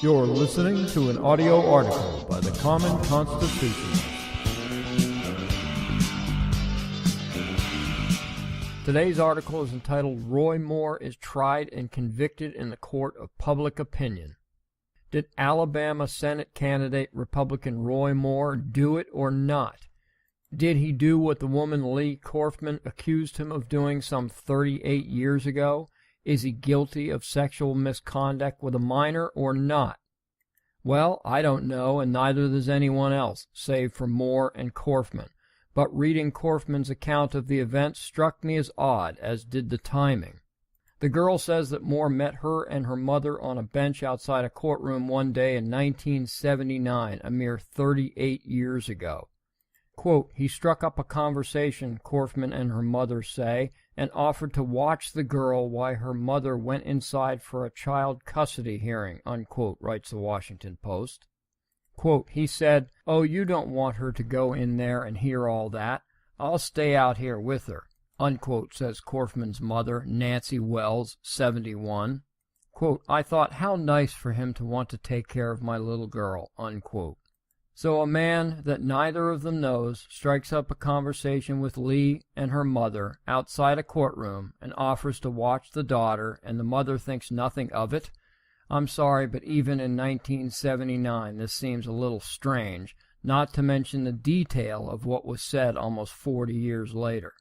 You're listening to an audio article by the Common Constitutionalist. Today's article is entitled, Roy Moore is Tried and Convicted in the Court of Public Opinion. Did Alabama Senate candidate Republican Roy Moore do it or not? Did he do what the woman Leigh Corfman accused him of doing some 38 years ago? Is he guilty of sexual misconduct with a minor or not? Well, I don't know, and neither does anyone else, save for Moore and Corfman. But reading Corfman's account of the event struck me as odd, as did the timing. The girl says that Moore met her and her mother on a bench outside a courtroom one day in 1979, a mere 38 years ago. Quote, he struck up a conversation, Corfman and her mother say, and offered to watch the girl while her mother went inside for a child custody hearing, unquote, writes the Washington Post. Quote, he said, oh, you don't want her to go in there and hear all that. I'll stay out here with her, unquote, says Corfman's mother, Nancy Wells, 71. Quote, I thought, how nice for him to want to take care of my little girl, unquote. So a man that neither of them knows strikes up a conversation with Leigh and her mother outside a courtroom and offers to watch the daughter, and the mother thinks nothing of it? I'm sorry, but even in 1979 this seems a little strange, not to mention the detail of what was said almost 40 years later.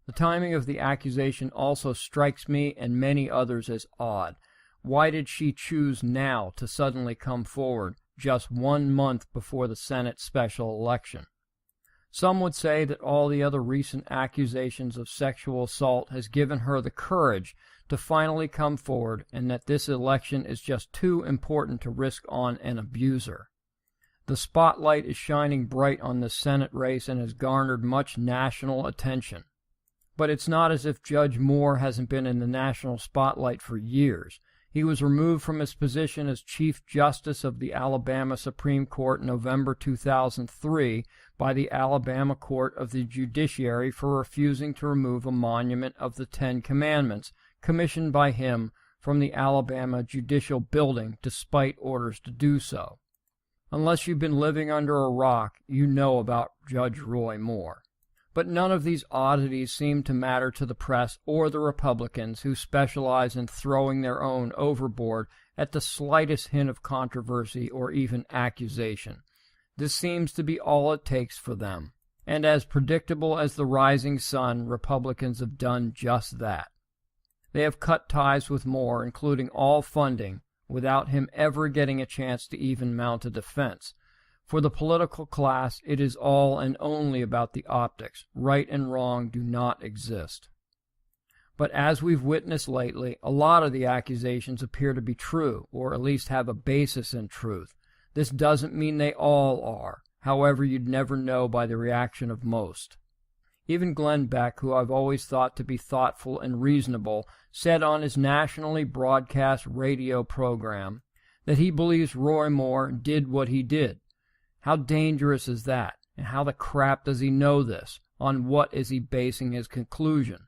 The timing of the accusation also strikes me and many others as odd. Why did she choose now to suddenly come forward, just 1 month before the Senate special election? Some would say that all the other recent accusations of sexual assault has given her the courage to finally come forward, and that this election is just too important to risk on an abuser. The spotlight is shining bright on the Senate race and has garnered much national attention. But it's not as if Judge Moore hasn't been in the national spotlight for years. He was removed from his position as Chief Justice of the Alabama Supreme Court in November 2003 by the Alabama Court of the Judiciary for refusing to remove a monument of the Ten Commandments commissioned by him from the Alabama Judicial Building despite orders to do so. Unless you've been living under a rock, you know about Judge Roy Moore. But none of these oddities seem to matter to the press or the Republicans, who specialize in throwing their own overboard at the slightest hint of controversy or even accusation. This seems to be all it takes for them. And as predictable as the rising sun, Republicans have done just that. They have cut ties with Moore, including all funding, without him ever getting a chance to even mount a defense. For the political class, it is all and only about the optics. Right and wrong do not exist. But as we've witnessed lately, a lot of the accusations appear to be true, or at least have a basis in truth. This doesn't mean they all are. However, you'd never know by the reaction of most. Even Glenn Beck, who I've always thought to be thoughtful and reasonable, said on his nationally broadcast radio program that he believes Roy Moore did what he did. How dangerous is that? And how the crap does he know this? On what is he basing his conclusion?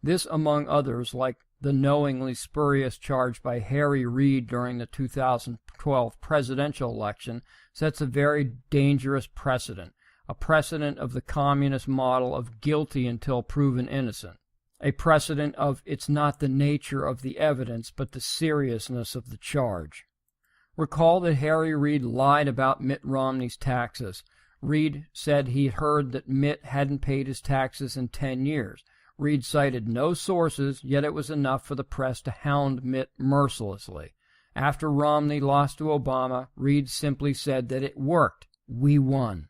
This, among others, like the knowingly spurious charge by Harry Reid during the 2012 presidential election, sets a very dangerous precedent, a precedent of the communist model of guilty until proven innocent, a precedent of it's not the nature of the evidence but the seriousness of the charge. Recall that Harry Reid lied about Mitt Romney's taxes. Reid said he heard that Mitt hadn't paid his taxes in 10 years. Reid cited no sources, yet it was enough for the press to hound Mitt mercilessly. After Romney lost to Obama, Reid simply said that it worked. We won.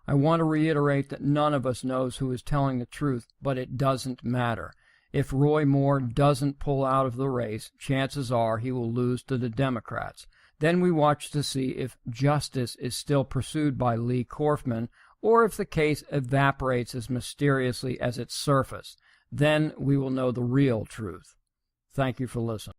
I want to reiterate that none of us knows who is telling the truth, but it doesn't matter. If Roy Moore doesn't pull out of the race, chances are he will lose to the Democrats. Then we watch to see if justice is still pursued by Leigh Corfman, or if the case evaporates as mysteriously as its surface. Then we will know the real truth. Thank you for listening.